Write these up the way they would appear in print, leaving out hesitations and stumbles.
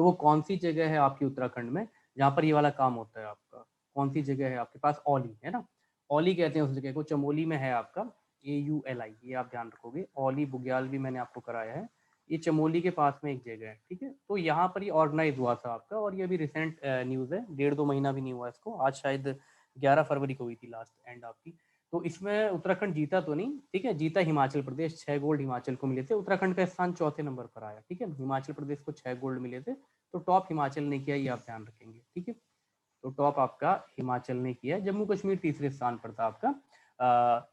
तो वो कौन सी जगह है आपकी उत्तराखंड में जहाँ पर ये वाला काम होता है आपका? कौन सी जगह है आपके पास? औली है ना, औली कहते हैं उस जगह को, चमोली में है आपका, AULI, ये आप ध्यान रखोगे। औली बुग्याल भी मैंने आपको कराया है, ये चमोली के पास में एक जगह है, ठीक है। तो यहाँ पर ये ऑर्गेनाइज हुआ था आपका, और ये अभी रिसेंट न्यूज़ है, 1.5-2 महीना भी नहीं हुआ इसको, आज शायद 11 फरवरी को हुई थी लास्ट एंड आपकी। तो इसमें उत्तराखंड जीता तो नहीं, ठीक है, जीता हिमाचल प्रदेश, 6 गोल्ड हिमाचल को मिले थे, उत्तराखंड का स्थान चौथे नंबर पर आया, ठीक है। हिमाचल प्रदेश को 6 गोल्ड मिले थे, तो टॉप हिमाचल ने किया, ये आप ध्यान रखेंगे, ठीक है। तो टॉप आपका हिमाचल ने किया। जम्मू कश्मीर तीसरे स्थान पर था आपका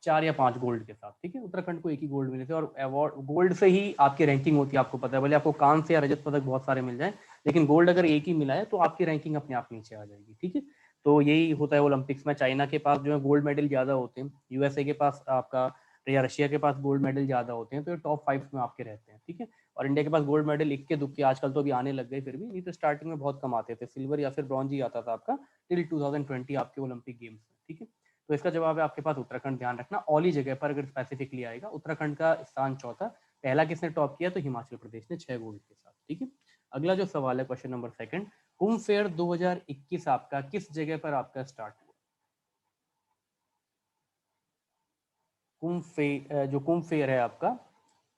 4 या 5 गोल्ड के साथ, ठीक है। उत्तराखंड को 1 ही गोल्ड मिले थे, और अवार्ड गोल्ड से ही आपकी रैंकिंग होती है, आपको पता है, भले आपको कांस्य या रजत पदक बहुत सारे मिल जाए, लेकिन गोल्ड अगर एक ही मिला है तो आपकी रैंकिंग अपने आप नीचे आ जाएगी, ठीक है। तो यही होता है ओलंपिक्स में, चाइना के पास जो है गोल्ड मेडल ज्यादा होते हैं, USA के पास आपका या रशिया के पास गोल्ड मेडल ज्यादा होते हैं, तो ये टॉप 5 में आपके रहते हैं, ठीक है। और इंडिया के पास गोल्ड मेडल इक्के दुक्के आजकल तो अभी आने लग गए, फिर भी नहीं तो स्टार्टिंग में बहुत कम आते थे, सिल्वर या फिर ब्रॉन्ज ही आता था आपका टिल 2020 आपके ओलंपिक गेम्स में, ठीक है। तो इसका जवाब है आपके पास उत्तराखंड, ध्यान रखना। औली जगह पर अगर स्पेसिफिकली आएगा, उत्तराखंड का स्थान चौथा, पहला किसने टॉप किया, तो हिमाचल प्रदेश ने 6 गोल्ड के साथ, ठीक है। अगला जो सवाल है, क्वेश्चन नंबर 2, कुंभ फेयर 2021 आपका किस जगह पर आपका स्टार्ट हुआ? जो कुंभ फेयर है आपका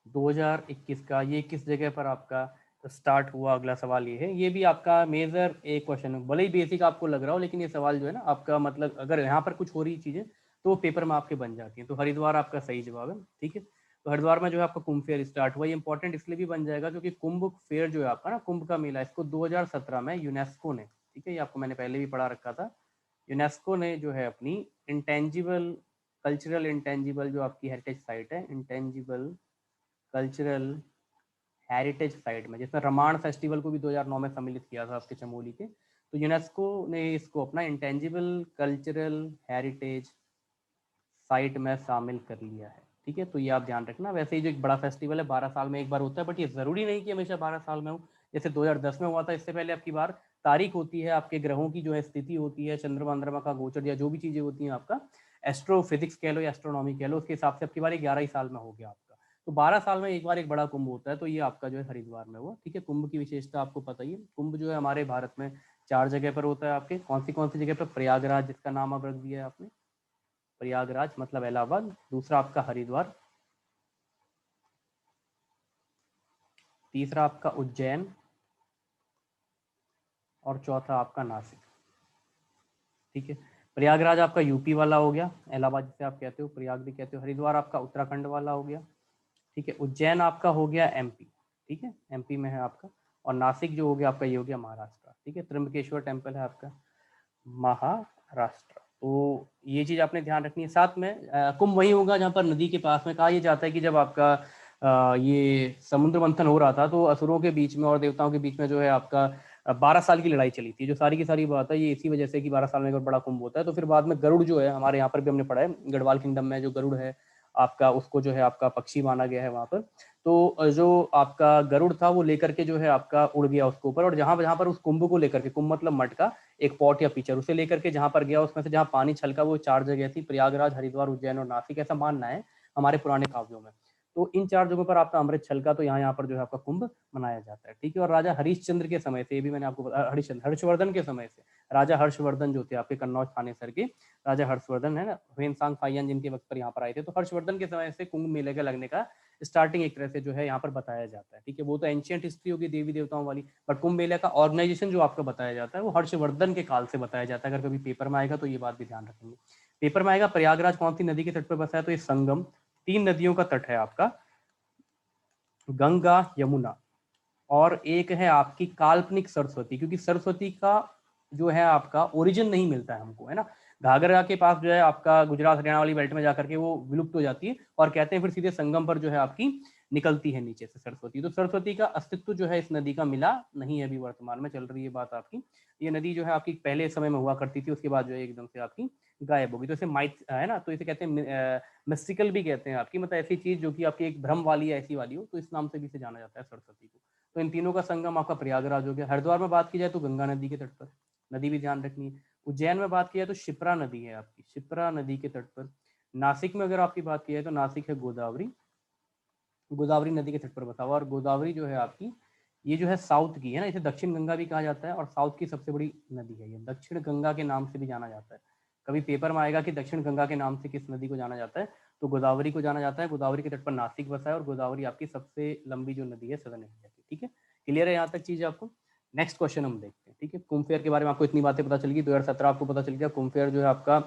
2021 का, ये किस जगह पर आपका स्टार्ट हुआ? अगला सवाल ये है, ये भी आपका मेजर एक क्वेश्चन है, भले ही बेसिक आपको लग रहा हो, लेकिन ये सवाल जो है ना आपका, मतलब अगर यहाँ पर कुछ हो रही चीजें तो वो पेपर में आपके बन जाती हैं। तो हरिद्वार आपका सही जवाब है, ठीक है। तो हरिद्वार में जो है आपका कुंभ फेयर स्टार्ट हुआ, ये इंपॉर्टेंट इसलिए भी बन जाएगा क्योंकि कुंभ फेयर जो है आपका ना, कुंभ का मेला, इसको 2017 में यूनेस्को ने, ठीक है, ये आपको मैंने पहले भी पढ़ा रखा था, यूनेस्को ने जो है अपनी इंटेंजिबल कल्चरल इंटेंजिबल जो आपकी हेरिटेज साइट है, इंटेंजिबल कल्चरल हेरिटेज साइट में, जिसमें रामायण फेस्टिवल को भी 2009 में सम्मिलित किया था आपके चमोली के, तो यूनेस्को ने इसको अपना इंटेंजिबल कल्चरल हेरिटेज साइट में शामिल कर लिया है, ठीक है। तो ये आप ध्यान रखना। वैसे ही जो एक बड़ा फेस्टिवल है 12 साल में एक बार होता है, बट ये जरूरी नहीं कि हमेशा 12 साल में हो, जैसे 2010 में हुआ था, इससे पहले आपकी बार तारीख होती है, आपके ग्रहों की जो है स्थिति होती है, चंद्रमा अंद्रमा का गोचर या जो भी चीजें होती हैं आपका एस्ट्रोफिजिक्स कह लो या एस्ट्रोनॉमी कह लो, उसके हिसाब से आपकी बार 11 ही साल में हो गया आपका। तो 12 साल में एक बार एक बड़ा कुंभ होता है, तो ये आपका जो है हरिद्वार में हुआ, ठीक है। कुंभ की विशेषता आपको पता ही है, कुंभ जो है हमारे भारत में 4 जगह पर होता है आपके, कौन सी जगह पर? प्रयागराज, जिसका नाम अब रख दिया है आपने, प्रयागराज मतलब इलाहाबाद, दूसरा आपका हरिद्वार, तीसरा आपका उज्जैन, और चौथा आपका नासिक, ठीक है। प्रयागराज आपका यूपी वाला हो गया, इलाहाबाद जिसे आप कहते हो, प्रयाग भी कहते हो। हरिद्वार आपका उत्तराखंड वाला हो गया, ठीक है। उज्जैन आपका हो गया MP, ठीक है, MP में है आपका। और नासिक जो हो गया आपका, ये हो गया महाराष्ट्र, ठीक है। त्र्यंबकेश्वर टेम्पल है आपका महाराष्ट्र। तो ये चीज आपने ध्यान रखनी है। साथ में कुंभ वही होगा जहाँ पर नदी के पास में, कहा यह जाता है कि जब आपका ये समुद्र मंथन हो रहा था, तो असुरों के बीच में और देवताओं के बीच में जो है आपका 12 साल की लड़ाई चली थी, जो सारी की सारी बात है ये इसी वजह से कि 12 साल में एक बड़ा कुंभ होता है। तो फिर बाद में गरुड़ जो है, हमारे यहाँ पर भी हमने पढ़ा है, गढ़वाल किंगडम में जो गरुड़ है आपका, उसको जो है आपका पक्षी माना गया है वहां पर। तो जो आपका गरुड़ था वो लेकर के जो है आपका उड़ गया उसके ऊपर, और जहां जहां पर उस कुंभ को लेकर के, कुंभ मतलब मटका, एक पॉट या पिक्चर, उसे लेकर के जहां पर गया, उसमें से जहां पानी छलका वो 4 जगह थी, प्रयागराज, हरिद्वार, उज्जैन और नासिक, ऐसा मानना है हमारे पुराने काव्यों में। तो इन 4 जगहों पर आपका अमृत छलका, तो यहाँ पर जो है आपका कुंभ मनाया जाता है, ठीक है। और राजा हरिश्चंद्र के समय से, ये भी मैंने आपको हर्षवर्धन के समय से, राजा हर्षवर्धन जो थे आपके कन्नौज थानेसर के राजा हर्षवर्धन है ना, हुएनसांग फाइयान जिनके वक्त पर यहाँ पर आए थे, तो हर्षवर्धन के समय से कुंभ मेले के लगने का स्टार्टिंग एक तरह से जो है यहाँ पर बताया जाता है, ठीक है। वो तो एंशियंट हिस्ट्री होगी देवी देवताओं वाली, बट कुंभ मेले का ऑर्गेनाइजेशन जो आपको बताया जाता है वो हर्षवर्धन के काल से बताया जाता है। अगर कभी पेपर में आएगा तो ये बात भी ध्यान रखेंगे। पेपर में आएगा प्रयागराज कौन सी नदी के तट पर बसा है, तो ये संगम, 3 नदियों का तट है आपका, गंगा यमुना, और एक है आपकी काल्पनिक सरस्वती, क्योंकि सरस्वती का जो है आपका ओरिजिन नहीं मिलता है हमको, है ना। घाघरा के पास जो है आपका गुजरात हरियाणा वाली बेल्ट में जाकर के वो विलुप्त हो जाती है, और कहते हैं फिर सीधे संगम पर जो है आपकी निकलती है नीचे से सरस्वती। तो सरस्वती का अस्तित्व जो है इस नदी का मिला नहीं है, अभी वर्तमान में चल रही है बात आपकी। ये नदी जो है आपकी पहले समय में हुआ करती थी, उसके बाद जो है एकदम से आपकी गायब होगी। तो इसे माइथ है ना, तो इसे कहते हैं मिस्टिकल भी कहते हैं आपकी, मतलब ऐसी चीज जो कि आपकी एक भ्रम वाली है, ऐसी वाली हो, तो इस नाम से भी इसे जाना जाता है सरस्वती को। तो इन तीनों का संगम आपका प्रयागराज हो गया। हरिद्वार में बात की जाए तो गंगा नदी के तट पर, नदी भी ध्यान रखनी है। उज्जैन में बात की जाए तो शिप्रा नदी है आपकी, शिप्रा नदी के तट पर। नासिक में अगर आपकी बात की जाए तो नासिक है गोदावरी, गोदावरी नदी के तट पर बसा हुआ, और गोदावरी जो है आपकी ये जो है साउथ की है ना, इसे दक्षिण गंगा भी कहा जाता है और साउथ की सबसे बड़ी नदी है ये, दक्षिण गंगा के नाम से भी जाना जाता है। कभी पेपर में आएगा कि दक्षिण गंगा के नाम से किस नदी को जाना जाता है, तो गोदावरी को जाना जाता है। गोदावरी के तट पर नासिक बसा है और गोदावरी आपकी सबसे लंबी जो नदी है सदर्न इंडिया की। ठीक है, क्लियर है यहाँ तक चीज़ आपको? नेक्स्ट क्वेश्चन हम देखते हैं। ठीक है, कुंभ फेयर के बारे में आपको इतनी बातें पता चल गई। 2017 आपको पता चल गया कुंभ फेयर जो है आपका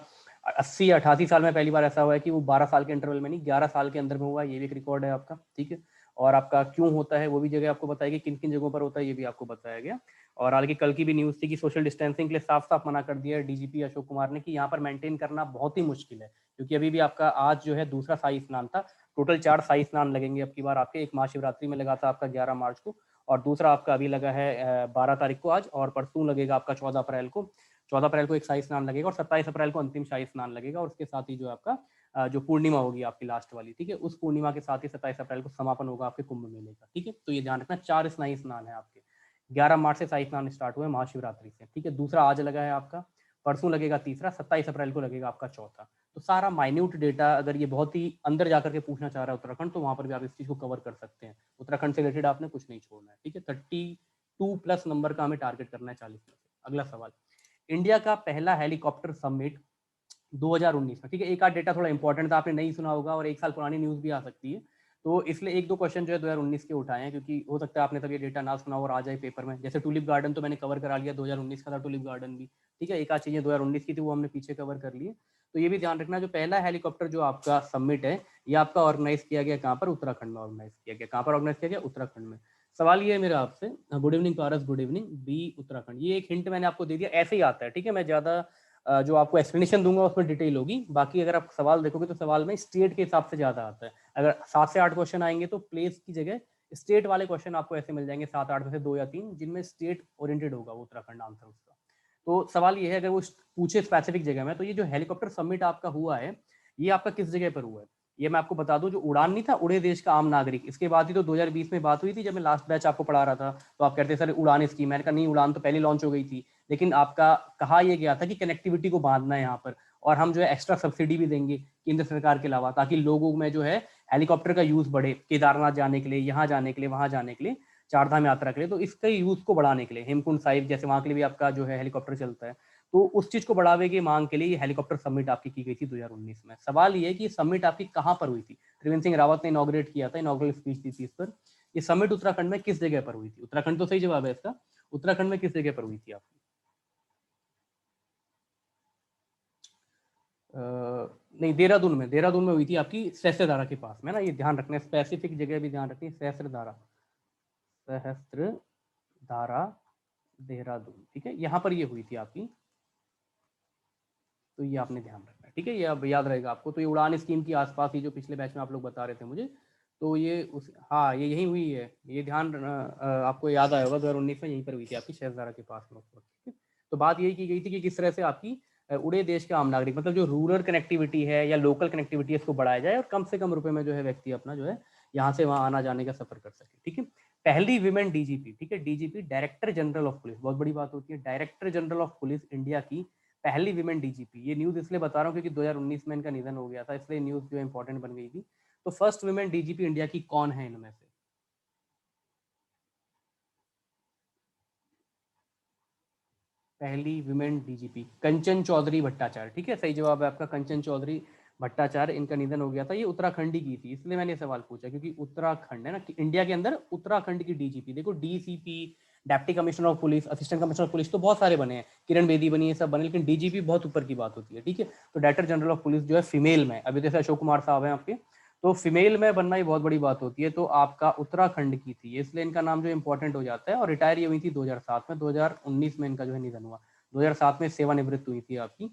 80 या 88 साल में पहली बार ऐसा हुआ है कि वो 12 साल के इंटरवल में नहीं, 11 साल के अंदर में हुआ है, ये भी एक रिकॉर्ड है आपका। ठीक है, और आपका क्यों होता है वो भी जगह आपको बताएगी, किन किन जगहों पर होता है ये भी आपको बताया गया। और हालांकि कल की भी न्यूज़ थी कि सोशल डिस्टेंसिंग के लिए साफ साफ मना कर दिया है डीजीपी अशोक कुमार ने कि यहाँ पर मेंटेन करना बहुत ही मुश्किल है, क्योंकि अभी भी आपका आज जो है दूसरा शाही स्नान था। टोटल 4 शाही स्नान लगेंगे अब की बार आपके। एक महाशिवरात्रि में लगा था आपका 11 मार्च को, और दूसरा आपका अभी लगा है 12 तारीख को आज, और परसों लगेगा आपका 14 अप्रैल को। 14 अप्रैल को एक शाही स्नान लगेगा और 27 अप्रैल को अंतिम शाही स्नान लगेगा। और उसके साथ ही जो आपका जो पूर्णिमा होगी आपकी लास्ट वाली, ठीक है, उस पूर्णिमा के साथ ही 27 अप्रैल को समापन होगा आपके कुंभ मेले का। ठीक है, तो ये ध्यान रखना 4 शाही स्नान है आपके। 11 मार्च से शाही स्नान स्टार्ट हुए महाशिवरात्रि से। ठीक है, दूसरा आज लगा है आपका, परसों लगेगा तीसरा, 27 अप्रैल को लगेगा आपका चौथा। तो सारा माइन्यूट डेटा, अगर ये बहुत ही अंदर जाकर के पूछना चाह रहा है उत्तराखंड, तो वहां पर भी आप इस चीज को कवर कर सकते हैं। उत्तराखंड से रिलेटेड आपने कुछ नहीं छोड़ना है। ठीक है, 32+ नंबर का हमें टारगेट करना है 40 में से। अगला सवाल, इंडिया का पहला हेलीकॉप्टर समिट 2019 में। ठीक है, एक आध डेटा थोड़ा इंपॉर्टेंट था, आपने नहीं सुना होगा और एक साल पुरानी न्यूज़ भी आ सकती है, तो इसलिए एक दो क्वेश्चन जो है 2019 के उठाए हैं, क्योंकि हो सकता है आपने तब ये डेटा ना सुना हो और आ जाए पेपर में। जैसे टूलिप गार्डन तो मैंने कवर करा लिया, 2019 का था टूलिप गार्डन भी। ठीक है, एक आध चीजें 2019 की थी वो हमने पीछे कवर कर लिए। तो ये भी ध्यान रखना, जो पहला हेलीकॉप्टर जो आपका समिट है ये आपका ऑर्गेनाइज किया गया कहाँ पर? उत्तराखंड में ऑर्गेनाइज किया गया। कहाँ पर ऑर्गेनाइज किया गया? उत्तराखंड में। सवाल ये है मेरा आपसे, गुड इवनिंग पारस, गुड इवनिंग। बी उत्तराखंड, ये एक हिंट मैंने आपको दे दिया, ऐसे ही आता है। ठीक है, मैं ज्यादा जो आपको एक्सप्लेनेशन दूंगा उसमें डिटेल होगी, बाकी अगर आप सवाल देखोगे तो सवाल में स्टेट के हिसाब से ज्यादा आता है। अगर 7 से 8 क्वेश्चन आएंगे तो प्लेस की जगह स्टेट वाले क्वेश्चन आपको ऐसे मिल जाएंगे, 7-8 में से 2 या 3 जिनमें स्टेट ओरिएंटेड होगा वो उत्तराखंड आंसर उसका। तो सवाल ये है, अगर वो पूछे स्पेसिफिक जगह में, तो ये जो हेलीकॉप्टर समिट आपका हुआ है ये आपका किस जगह पर हुआ है? ये मैं आपको बता दूं, जो उड़ान नहीं था उड़े देश का आम नागरिक, इसके बाद ही तो 2020 में बात हुई थी जब मैं लास्ट बैच आपको पढ़ा रहा था, तो आप कहते सर उड़ान स्कीम, मैंने कहा नहीं, उड़ान तो पहले लॉन्च हो गई थी, लेकिन आपका कहा यह गया था कि कनेक्टिविटी को बांधना है यहाँ पर, और हम जो है एक्स्ट्रा सब्सिडी भी देंगे केंद्र सरकार के अलावा, ताकि लोगों में जो है हेलीकॉप्टर का यूज बढ़े, केदारनाथ जाने के लिए, यहाँ जाने के लिए, वहां जाने के लिए, चारधाम यात्रा के लिए। तो इसके यूज को बढ़ाने के लिए हेमकुंड साहिब जैसे वहां के लिए भी आपका जो है हेलीकॉप्टर चलता है, तो उस चीज को बढ़ावे की मांग के लिए ये हेलीकॉप्टर समिट आपकी की गई थी 2019 में। सवाल ये है कि समिट आपकी कहां पर हुई थी? त्रिवेंद्र सिंह रावत ने इनॉग्रेट किया था, इनॉग्रेल स्पीच दी थी इस पर। ये समिट उत्तराखंड में किस जगह पर हुई थी? उत्तराखंड तो सही जवाब है इसका, उत्तराखंड में किस जगह पर हुई थी आपकी? नहीं, देहरादून में, देहरादून में हुई थी आपकी, सहस्त्रधारा के पास में ना, ये ध्यान रखना है, स्पेसिफिक जगह भी ध्यान रखनी है, सहस्त्रधारा, सहस्त्रधारा, देहरादून। ठीक है, यहाँ पर ये हुई थी आपकी, तो ये आपने ध्यान रखना है। ठीक है, ये अब याद रहेगा आपको। तो ये उड़ान स्कीम की आसपास ही, जो पिछले बैच में आप लोग बता रहे थे मुझे, तो ये उस, हाँ ये यही हुई है, ये ध्यान आपको याद आया होगा, 2019 में यहीं पर हुई थी आपकी, शहजारा के पास में उस वक्त। ठीक है, तो बात यही की गई थी कि किस तरह से आपकी उड़े देश के आम नागरिक, मतलब जो रूरल कनेक्टिविटी है या लोकल कनेक्टिविटी है, इसको बढ़ाया जाए और कम से कम रुपए में जो है व्यक्ति अपना जो है यहाँ से वहाँ आना जाने का सफर कर सके। ठीक है, पहली विमेन डीजीपी, ठीक है, DGP director general of police, बहुत बड़ी बात होती है, director general of police India की पहली विमेन डीजीपी। ये न्यूज इसलिए बता रहा हूँ क्योंकि 2019 में इनका निधन हो गया था, इसलिए न्यूज जो इंपॉर्टेंट बन गई थी। तो फर्स्ट विमेन डीजीपी इंडिया की कौन है इनमें से? पहली विमेन डीजीपी कंचन चौधरी भट्टाचार्य। ठीक है, सही जवाब है आपका, कंचन चौधरी भट्टाचार्य, इनका निधन हो गया था। ये उत्तराखंडी की थी, इसलिए मैंने सवाल पूछा, क्योंकि उत्तराखंड है ना इंडिया के अंदर, उत्तराखंड की डीजीपी। देखो DCP, deputy commissioner of police, assistant commissioner of police तो बहुत सारे बने हैं, किरण बेदी बनी है, सब बने, लेकिन डीजीपी बहुत ऊपर की बात होती है। ठीक है, तो डायरेक्टर जनरल ऑफ पुलिस जो है फीमेल में, अभी जैसे अशोक कुमार साहब हैं आपके, तो फीमेल में बनना ही बहुत बड़ी बात होती है। तो आपका उत्तराखंड की थी, इसलिए इनका नाम जो इंपॉर्टेंट हो जाता है। और रिटायर ये हुई थी 2007 में, 2019 में इनका जो है निधन हुआ, 2007 में सेवानिवृत्त हुई थी आपकी।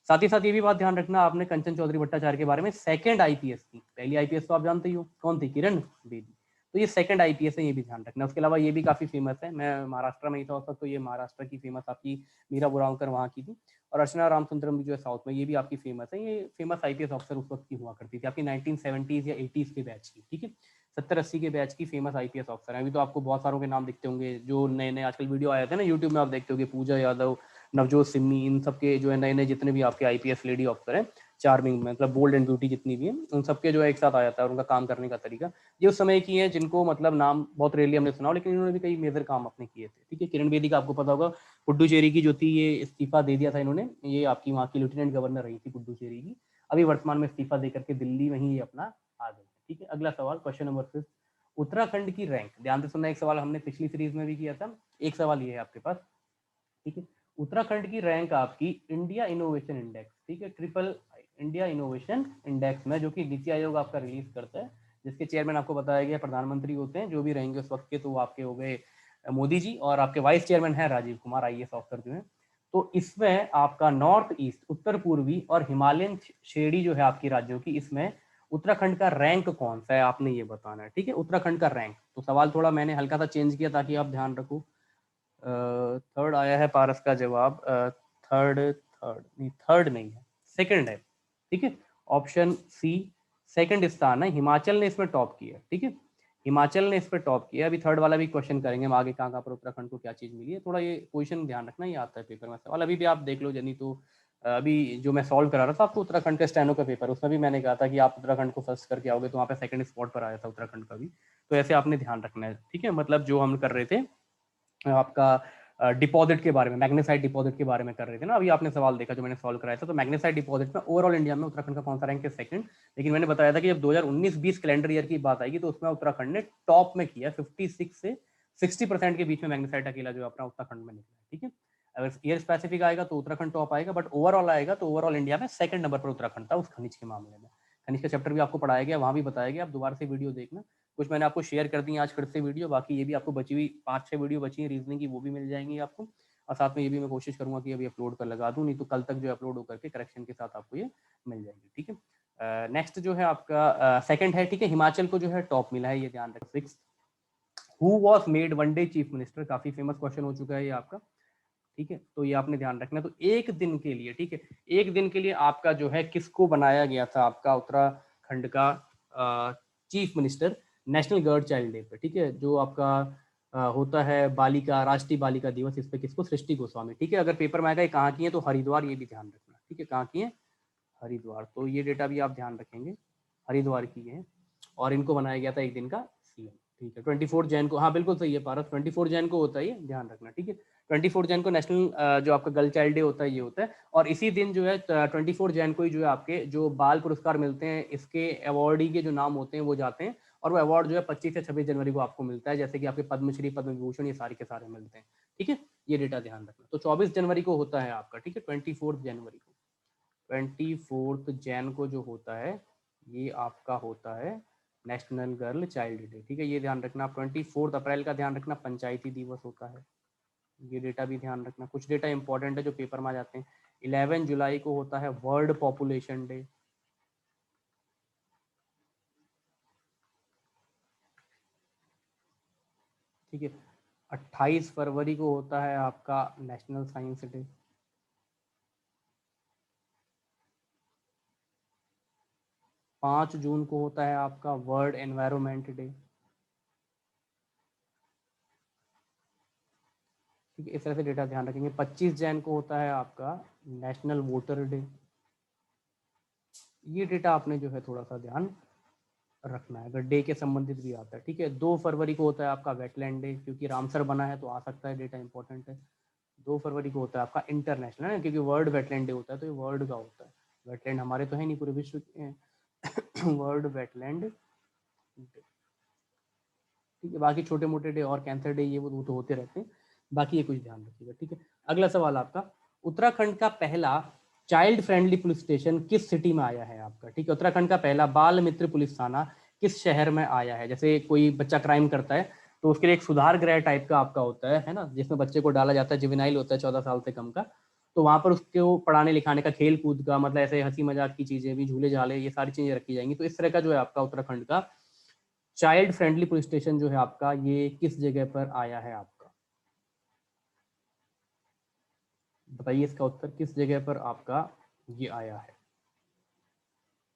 साथ ही साथ ये भी बात ध्यान रखना आपने कंचन चौधरी भट्टाचार्य के बारे में, सेकंड आईपीएस थी, पहली आईपीएस तो आप जानते ही हो कौन थी, किरण बेदी, तो ये सेकंड आईपीएस है, ये भी ध्यान रखना। उसके अलावा ये भी काफी फेमस है, मैं महाराष्ट्र में ही था उस वक्त, तो ये महाराष्ट्र की फेमस आपकी मीरा बुरावकर वहाँ की थी। और अर्चना रामचंद्रन भी जो है साउथ में, ये भी आपकी फेमस है, ये फेमस आईपीएस ऑफिसर उस वक्त की हुआ करती थी आपकी 1970s या 80s के बैच की। ठीक है, 70-80 के बैच की फेमस आईपीएस ऑफिसर है। अभी तो आपको बहुत सारों के नाम दिखते होंगे, जो नए नए आजकल वीडियो आए थे ना यूट्यूब में, आप देखते होंगे पूजा यादव, नवजोत सिम्मी, इन सबके जो है नए नए जितने भी आपके IPS लेडी ऑफिसर हैं, चार्मिंग मतलब बोल्ड एंड ब्यूटी जितनी भी हैं, उन सबके जो है एक साथ आ जाता है, और उनका काम करने का तरीका ये उस समय की है जिनको मतलब नाम बहुत रेयरली हमने सुना हो, लेकिन इन्होंने भी कई मेजर काम अपने किए थे। ठीक है, किरण बेदी का आपको पता होगा, पुडुचेरी की जो थी ये इस्तीफा दे दिया था इन्होंने, ये आपकी वहाँ की लेफ्टिनेंट गवर्नर रही थी पुडुचेरी की, अभी वर्तमान में इस्तीफा देकर के दिल्ली वहीं ये अपना आ गई। ठीक है, अगला सवाल क्वेश्चन नंबर 5, उत्तराखंड की रैंक, ध्यान से सुनना, एक सवाल हमने पिछली सीरीज में भी किया था, एक सवाल ये है आपके पास। ठीक है, उत्तराखंड की रैंक आपकी इंडिया इनोवेशन इंडेक्स, ठीक है, ट्रिपल इंडिया इनोवेशन इंडेक्स में, जो कि नीति आयोग आपका रिलीज करता है, जिसके चेयरमैन आपको बताया गया प्रधानमंत्री होते हैं, जो भी रहेंगे उस वक्त के, तो वो आपके हो गए मोदी जी, और आपके वाइस चेयरमैन है राजीव कुमार, IAS ऑफिसर जो है। तो इसमें आपका नॉर्थ ईस्ट, उत्तर पूर्वी और हिमालयन श्रेणी जो है आपकी राज्यों की, इसमें उत्तराखंड का रैंक कौन सा है, आपने ये बताना है। ठीक है, उत्तराखंड का रैंक, तो सवाल थोड़ा मैंने हल्का सा चेंज किया ताकि आप ध्यान रखो। थर्ड आया है पारस का जवाब, थर्ड थर्ड नहीं है, सेकंड है। ठीक है, ऑप्शन सी सेकंड स्थान है, हिमाचल ने इसमें टॉप किया। ठीक है, हिमाचल ने इस पर टॉप किया। अभी थर्ड वाला भी क्वेश्चन करेंगे हम आगे, कहाँ पर उत्तराखंड को क्या चीज़ मिली है, थोड़ा ये क्वेश्चन ध्यान रखना, ये आता है पेपर में सवाल, अभी भी आप देख लो जनी, तो अभी जो मैं सॉल्व करा रहा था आपको उत्तराखंड का स्टेनो का पेपर, उसमें भी मैंने कहा था कि आप उत्तराखंड को फर्स्ट करके आओगे, तो वहाँ पे सेकंड स्पॉट पर आया था उत्तराखंड का भी, तो ऐसे आपने ध्यान रखना है। ठीक है, मतलब जो हम कर रहे थे आपका डिपॉजिट के बारे में, मैग्नेसाइट डिपॉजिट के बारे में कर रहे थे ना, अभी आपने सवाल देखा जो मैंने सॉल्व कराया था, तो मैग्नेसाइट डिपॉजिट में ओवरऑल इंडिया में उत्तराखंड का कौन सा रैंक है, सेकंड। लेकिन मैंने बताया था कि जब 2019-20 कैलेंडर ईयर की बात आएगी तो उसमें उत्तराखंड ने टॉप में किया, 56 से 60% के बीच में मैग्नेसाइट अकेला जो अपना उत्तराखंड में निकला। ठीक है, अगर ईयर स्पेसिफिक आएगा तो उत्तराखंड टॉप आएगा, बट ओवरऑल आएगा तो ओवरऑल इंडिया में सेकंड नंबर पर उत्तराखंड था उस खनिज के मामले में। खनिज का चैप्टर भी आपको पढ़ाया गया, वहां भी बताया गया, आप दोबारा से वीडियो देखना, कुछ मैंने आपको शेयर कर दी आज फिर से वीडियो, बाकी ये भी आपको बची हुई 5-6 वीडियो बची है रीजनिंग की, वो भी मिल जाएंगी आपको, और साथ में ये भी मैं कोशिश करूंगा कि अभी अपलोड कर लगा दूं, नहीं तो कल तक जो अपलोड होकर के करेक्शन के साथ आपको ये मिल जाएगी। ठीक है, नेक्स्ट जो है आपका सेकंड है। ठीक है, हिमाचल को जो है टॉप मिला है, ये ध्यान रखो। 6, who was made one day chief minister, काफी फेमस क्वेश्चन हो चुका है ये आपका। ठीक है, तो ये आपने ध्यान रखना। तो एक दिन के लिए, ठीक है, एक दिन के लिए आपका जो है किसको बनाया गया था आपका उत्तराखंड का chief minister national girl child day पे। ठीक है, जो आपका होता है बालिका, राष्ट्रीय बालिका दिवस, इस पे किसको, सृष्टि गोस्वामी। ठीक है, अगर पेपर में आएगा ये कहाँ की है, तो हरिद्वार, ये भी ध्यान रखना। ठीक है, कहाँ की है, हरिद्वार, तो ये डेटा भी आप ध्यान रखेंगे, हरिद्वार की है, और इनको बनाया गया था एक दिन का CM। ठीक है, 24 जैन को, हाँ बिल्कुल सही है पारस, 24 जैन को होता है ये, ध्यान रखना। ठीक है, 24 जैन को नेशनल जो आपका गर्ल चाइल्ड डे होता है ये होता है, और इसी दिन जो है 24 जैन को ही जो है आपके जो बाल पुरस्कार मिलते हैं, इसके अवार्डी के जो नाम होते हैं वो जाते हैं, और वो अवार्ड जो है 25 से 26 जनवरी को आपको मिलता है, जैसे कि आपके पद्मश्री, पद्म विभूषण, ये सारे के सारे मिलते हैं। ठीक है, ये डेटा ध्यान रखना। तो 24 जनवरी को होता है आपका, ठीक है, 24 जनवरी को, 24 जैन को जो होता है ये आपका होता है नेशनल गर्ल चाइल्ड डे। ठीक है, ये ध्यान रखना। 24 अप्रैल का ध्यान रखना, पंचायती दिवस होता है, ये डेटा भी ध्यान रखना। कुछ डेटा इंपॉर्टेंट है जो पेपर में आ जाते हैं। 11 जुलाई को होता है वर्ल्ड पॉपुलेशन डे। ठीक है, 28 फरवरी को होता है आपका नेशनल साइंस डे। 5 जून को होता है आपका वर्ल्ड एनवायरमेंट डे। ठीक है, इस तरह से डेटा ध्यान रखेंगे। 25 जैन को होता है आपका नेशनल वोटर डे। ये डेटा आपने जो है थोड़ा सा ध्यान रखना है, अगर डे के संबंधित भी आता है। ठीक है, 2 फरवरी को होता है आपका वेटलैंड डे, क्योंकि रामसर बना है तो आ सकता है, डेटा इंपॉर्टेंट है। 2 फरवरी को होता है आपका इंटरनेशनल है, क्योंकि वर्ल्ड वेटलैंड डे होता है, तो ये वर्ल्ड का होता है। वेटलैंड हमारे तो है नहीं, पूरे विश्व के वर्ल्ड वेटलैंड डे। ठीक है, बाकी छोटे मोटे डे और कैंसर डे ये वो तो होते रहते हैं, बाकी ये कुछ ध्यान रखिएगा। ठीक है, अगला सवाल आपका, उत्तराखंड का पहला चाइल्ड फ्रेंडली पुलिस स्टेशन किस सिटी में आया है आपका। ठीक है, उत्तराखंड का पहला बाल मित्र पुलिस थाना किस शहर में आया है। जैसे कोई बच्चा क्राइम करता है तो उसके लिए एक सुधार गृह टाइप का आपका होता है ना, जिसमें बच्चे को डाला जाता है, जुवेनाइल होता है 14 साल से कम का, तो वहां पर उसको पढ़ाने लिखाने का, खेल कूद का, मतलब ऐसे हंसी मजाक की चीजें भी, झूले झाले, ये सारी चीजें रखी जाएंगी। तो इस तरह का जो है आपका उत्तराखंड का चाइल्ड फ्रेंडली पुलिस स्टेशन जो है आपका, ये किस जगह पर आया है आपका, बताइए इसका उत्तर, किस जगह पर आपका ये आया है।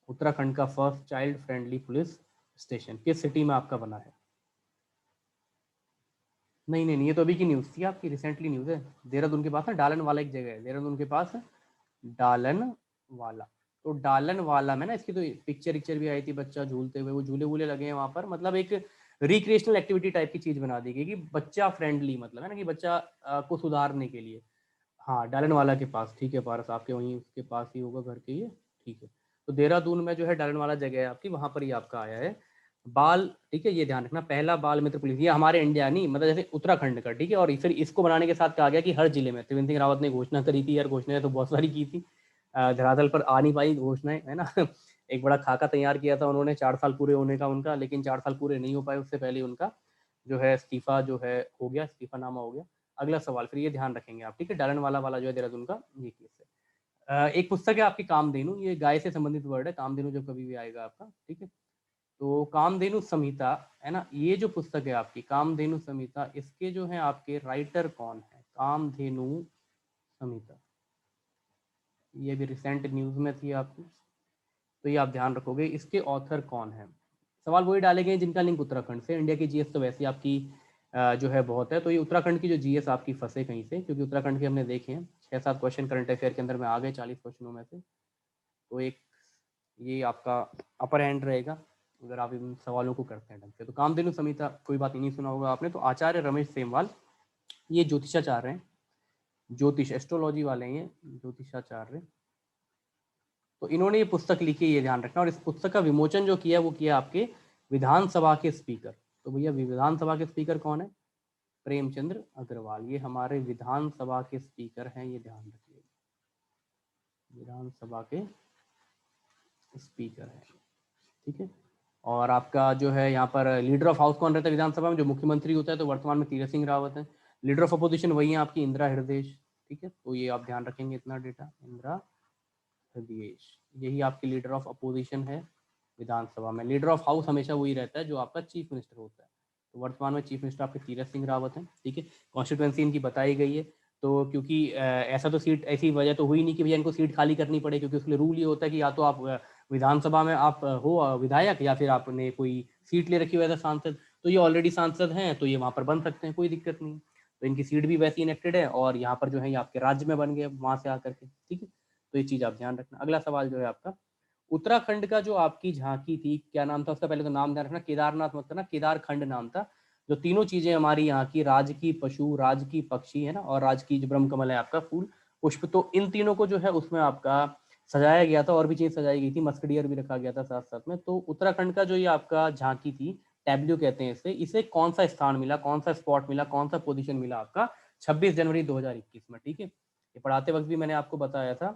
उत्तराखंड का first child friendly police station किस सिटी में आपका बना है। नहीं नहीं नहीं, ये तो अभी की न्यूज़ थी आपकी, रिसेंटली न्यूज़ है। देहरादून के पास ना डालन वाला एक जगह है, देहरादून के पास डालन वाला। तो डालन वाला में ना इसकी तो पिक्चर भी आई थी, बच्चा झूलते हुए, वो झूले वूले लगे हैं वहाँ पर, मतलब एक रिक्रिएशनल एक्टिविटी टाइप की चीज़ बना दी गई कि बच्चा फ्रेंडली, मतलब है ना कि बच्चा को सुधारने के लिए। हाँ डालन वाला के पास, ठीक है पारस, आपके वहीं उसके पास ही होगा घर के ये, ठीक है। तो देहरादून में जो है डालन वाला जगह है आपकी, वहाँ पर ही आपका आया है बाल, ठीक है। ये ध्यान रखना, पहला बाल मित्र पुलिस, ये हमारे इंडिया नहीं, मतलब जैसे उत्तराखंड का, ठीक है। और फिर इसको बनाने के साथ कहा गया कि हर जिले में, त्रिवेंद्र सिंह रावत ने घोषणा करी थी यार, घोषणाएं तो बहुत सारी की थी, धरातल पर आ नहीं पाई घोषणाएं, है ना। एक बड़ा खाका तैयार किया था उन्होंने 4 साल पूरे होने का उनका, लेकिन 4 साल पूरे नहीं हो पाए, उससे पहले उनका जो है इस्तीफा जो है हो गया, इस्तीफानामा हो गया। अगला सवाल, फिर ये ध्यान रखेंगे आप, ठीक है। डालन वाला वाला जो है देहरादून का, ये केस है। एक पुस्तक है आपकी कामधेनु, ये गाय से संबंधित वर्ड है, कामधेनु जब कभी भी आएगा आपका, ठीक है। तो कामधेनु संहिता, है ना, ये जो पुस्तक है आपकी कामधेनु संहिता, इसके जो है आपके राइटर कौन है, कामधेनु संहिता, ये भी रिसेंट न्यूज में थी आपकी, तो ये आप ध्यान रखोगे, इसके ऑथर कौन है। सवाल वही डाले गए जिनका लिंक उत्तराखंड से, इंडिया की जीएस तो वैसे आपकी जो है बहुत है, तो ये उत्तराखंड की जो जीएस आपकी फंसे कहीं से, क्योंकि उत्तराखंड के हमने देखे हैं 6-7 क्वेश्चन करंट अफेयर के अंदर में आ गए 40 क्वेश्चनों में से, तो एक ये आपका अपर हैंड रहेगा अगर आप इन सवालों को करते हैं ढंग से। तो कामधेनु संहिता कोई बात ही नहीं सुना होगा आपने। तो आचार्य रमेश सेमवाल, ये ज्योतिषाचार्य हैं, ज्योतिष एस्ट्रोलॉजी वाले हैं ये, ज्योतिषाचार्य। तो इन्होंने ये पुस्तक लिखी है, ये ध्यान रखना। और इस पुस्तक का विमोचन जो किया वो किया आपके विधानसभा के स्पीकर। तो भैया विधानसभा के स्पीकर कौन है, प्रेमचंद्र अग्रवाल, ये हमारे विधानसभा के स्पीकर हैं, ये ध्यान रखिए, विधानसभा के स्पीकर हैं, ठीक है। और आपका जो है यहाँ पर लीडर ऑफ हाउस कौन रहता है विधानसभा में, जो मुख्यमंत्री होता है, तो वर्तमान में तीरथ सिंह रावत है। लीडर ऑफ अपोजिशन वही है आपकी इंदिरा हृदय, ठीक है। तो ये आप ध्यान रखेंगे इतना डेटा, इंदिरा हृदय, यही आपकी लीडर ऑफ अपोजिशन है विधानसभा में। लीडर ऑफ हाउस हमेशा वही रहता है जो आपका चीफ मिनिस्टर होता है, तो वर्तमान में चीफ मिनिस्टर आपके तीरथ सिंह रावत हैं, ठीक है। कॉन्स्टिट्यूंसी इनकी बताई गई है, तो क्योंकि ऐसा तो सीट, ऐसी वजह तो हुई नहीं कि भैया इनको सीट खाली करनी पड़े, क्योंकि उसके लिए रूल ये होता है कि या तो आप विधानसभा में आप हो विधायक, या फिर आपने कोई सीट ले रखी हो एज सांसद, तो ये ऑलरेडी सांसद हैं तो ये वहाँ पर बन सकते हैं, कोई दिक्कत नहीं। तो इनकी सीट भी वैसी इनेक्टेड है, और यहाँ पर जो है ये आपके राज्य में बन गए वहाँ से आकर के, ठीक है। तो ये चीज़ आप ध्यान रखना। अगला सवाल जो है आपका, उत्तराखंड का जो आपकी झांकी थी, क्या नाम था उसका, पहले तो नाम ध्यान रखना, केदारनाथ मत करना, केदारखंड नाम था। जो तीनों चीजें हमारी यहाँ की, राज की पशु, राज की पक्षी, है ना, और राज की जो ब्रह्म कमल है आपका फूल पुष्प, तो इन तीनों को जो है उसमें आपका सजाया गया था, और भी चीज सजाई गई थी, मस्कडियर भी रखा गया था साथ साथ में। तो उत्तराखंड का जो ये आपका झांकी थी, टैब्ल्यू कहते हैं इसे, इसे कौन सा स्थान मिला, कौन सा स्पॉट मिला, कौन सा पोजीशन मिला आपका 26 जनवरी 2021 में, ठीक है। ये पढ़ाते वक्त भी मैंने आपको बताया था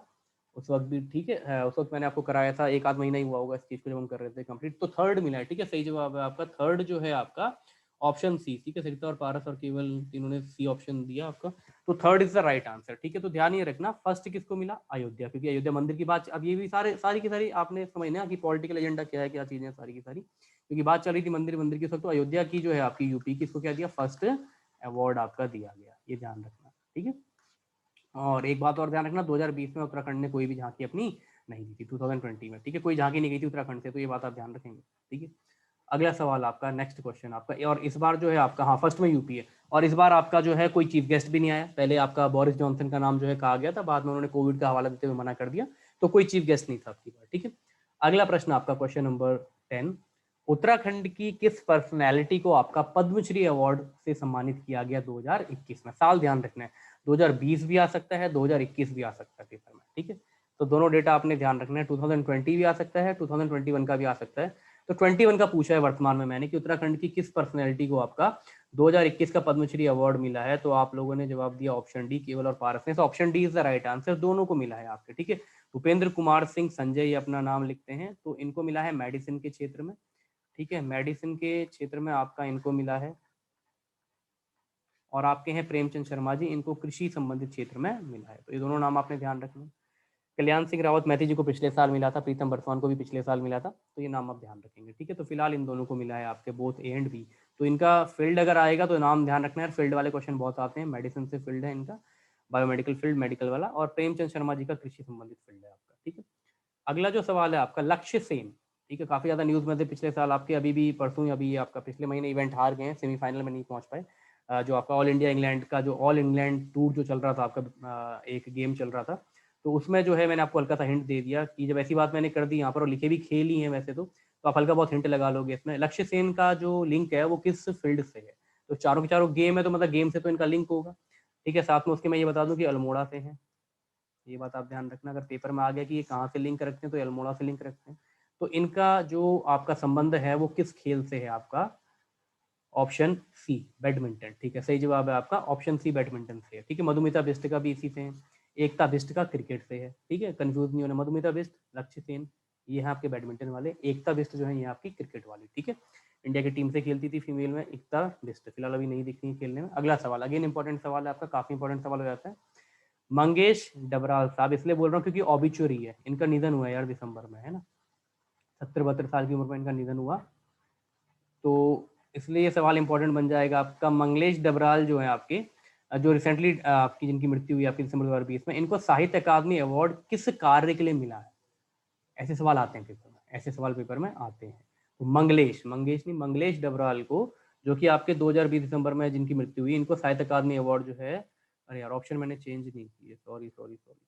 उस वक्त भी, ठीक है। उस वक्त मैंने आपको कराया था, 1 आध महीना ही हुआ होगा इस चीज को जब हम कर रहे थे कंप्लीट। तो थर्ड मिला है, ठीक है, सही जवाब है आपका थर्ड जो है आपका ऑप्शन सी, ठीक है। सरिता और पारस और केवल तीनों ने सी ऑप्शन दिया आपका, तो third is the right answer, ठीक है। तो ध्यान ये रखना, फर्स्ट किसको मिला, अयोध्या, क्योंकि अयोध्या मंदिर की बात, अब ये भी सारी की सारी आपने समझना कि पॉलिटिकल एजेंडा क्या है, क्या चीजें सारी की सारी, क्योंकि बात चल रही थी मंदिर की, सब तो अयोध्या की जो है आपकी यूपी की, इसको क्या दिया, फर्स्ट अवार्ड आपका दिया गया, ये ध्यान रखना, ठीक है। और एक बात और ध्यान रखना, 2020 में उत्तराखंड ने कोई भी झांकी अपनी नहीं दी थी, 2020 में, ठीक है, कोई झांकी नहीं गई थी उत्तराखंड से, तो ये बात आप ध्यान रखेंगे, ठीक है। अगला सवाल आपका, नेक्स्ट क्वेश्चन आपका, और इस बार जो है आपका, हाँ फर्स्ट में यूपी है, और इस बार आपका जो है कोई चीफ गेस्ट भी नहीं आया। पहले आपका बोरिस जॉनसन का नाम जो है कहा गया था, बाद में उन्होंने कोविड का हवाला देते हुए मना कर दिया, तो कोई चीफ गेस्ट नहीं था आपकी बार, ठीक है। अगला प्रश्न आपका, क्वेश्चन नंबर 10, उत्तराखंड की किस पर्सनैलिटी को आपका पद्मश्री अवार्ड से सम्मानित किया गया 2021 में, साल ध्यान रखना है, 2020 भी आ सकता है, 2021 भी आ सकता है पेपर में, ठीक है। तो दोनों डेटा आपने ध्यान रखना है, 2020 भी आ सकता है, 2021 का भी आ सकता है। तो 21 का पूछा है वर्तमान में मैंने कि उत्तराखंड की किस पर्सनैलिटी को आपका 2021 का पद्मश्री अवार्ड मिला है, तो आप लोगों ने जवाब दिया ऑप्शन डी, केवल और पारस ने। Option D is the right answer, दोनों को मिला है आपके, ठीक है। भूपेंद्र कुमार सिंह संजय ये अपना नाम लिखते हैं, तो इनको मिला है मेडिसिन के क्षेत्र में, ठीक है, मेडिसिन के क्षेत्र में आपका इनको मिला है। और आपके हैं प्रेमचंद शर्मा जी, इनको कृषि संबंधित क्षेत्र में मिला है, तो ये दोनों नाम आपने ध्यान रखना। कल्याण सिंह रावत मैथी जी को पिछले साल मिला था, प्रीतम बरसवान को भी पिछले साल मिला था, तो ये नाम आप ध्यान रखेंगे, ठीक है। तो फिलहाल इन दोनों को मिला है आपके, बोथ ए एंड बी। तो इनका फील्ड अगर आएगा तो नाम ध्यान रखना है, फील्ड वाले क्वेश्चन बहुत आते हैं, मेडिसिन से फील्ड है इनका, बायोमेडिकल फील्ड मेडिकल वाला, और प्रेमचंद शर्मा जी का कृषि संबंधित फील्ड है आपका, ठीक है। अगला जो सवाल है आपका, लक्ष्य सेन, ठीक है, काफी ज्यादा न्यूज में थे पिछले साल आपके, अभी भी परसों, अभी आपका पिछले महीने इवेंट हार गए हैं, सेमीफाइनल में नहीं पहुंच पाए। जो आपका ऑल इंडिया इंग्लैंड का जो ऑल इंग्लैंड टूर जो चल रहा था आपका, एक गेम चल रहा था, तो उसमें जो है मैंने आपको हल्का सा हिंट दे दिया कि जब ऐसी बात मैंने कर दी यहाँ पर और लिखे भी खेल ही है वैसे तो आप हल्का बहुत हिंट लगा लोगे इसमें। लक्ष्य सेन का जो लिंक है वो किस फील्ड से है, तो चारों के चारों गेम है तो मतलब गेम से तो इनका लिंक होगा। ठीक है, साथ में उसके मैं ये बता दूं कि अल्मोड़ा से है, ये बात आप ध्यान रखना, अगर पेपर में आ गया कि ये कहाँ से लिंक रखते हैं तो अल्मोड़ा से लिंक रखते हैं। तो इनका जो आपका संबंध है वो किस खेल से है आपका, ऑप्शन सी बैडमिंटन। ठीक है, सही जवाब है आपका ऑप्शन सी बैडमिंटन से है। ठीक है, मधुमिता बिष्ट का भी इसी से है, एकता बिष्ट का क्रिकेट से है। ठीक है, कंफ्यूज नहीं होना, मधुमिता बिष्ट, लक्ष्य सेन ये है आपके बैडमिंटन वाले, एकता बिष्ट जो है ये आपकी क्रिकेट वाली। ठीक है, इंडिया की टीम से खेलती थी फीमेल में एकता बिष्ट, फिलहाल अभी नहीं दिख रही खेलने में। अगला सवाल अगेन इंपॉर्टेंट सवाल है आपका, काफी इंपॉर्टेंट सवाल हो जाता है। मंगेश डबराल साहब, इसलिए बोल रहा हूँ क्योंकि ऑबिचुअरी है, इनका निधन हुआ यार दिसंबर में, है ना, 70-72 साल की उम्र में इनका निधन हुआ, तो इसलिए ये सवाल इंपॉर्टेंट बन जाएगा आपका। मंगलेश डबराल जो है आपके, जो रिसेंटली आपकी जिनकी मृत्यु हुई आपकी दिसंबर 2020 में, इनको साहित्य अकादमी अवार्ड किस कार्य के लिए मिला है? ऐसे सवाल आते हैं पेपर में, ऐसे सवाल पेपर में आते हैं। तो मंगलेश मंगेश नहीं मंगलेश डबराल को, जो कि आपके 2020 दिसंबर में जिनकी मृत्यु हुई, इनको साहित्य अकादमी अवार्ड जो है, अरे यार ऑप्शन मैंने चेंज नहीं किए, सॉरी सॉरी सॉरी,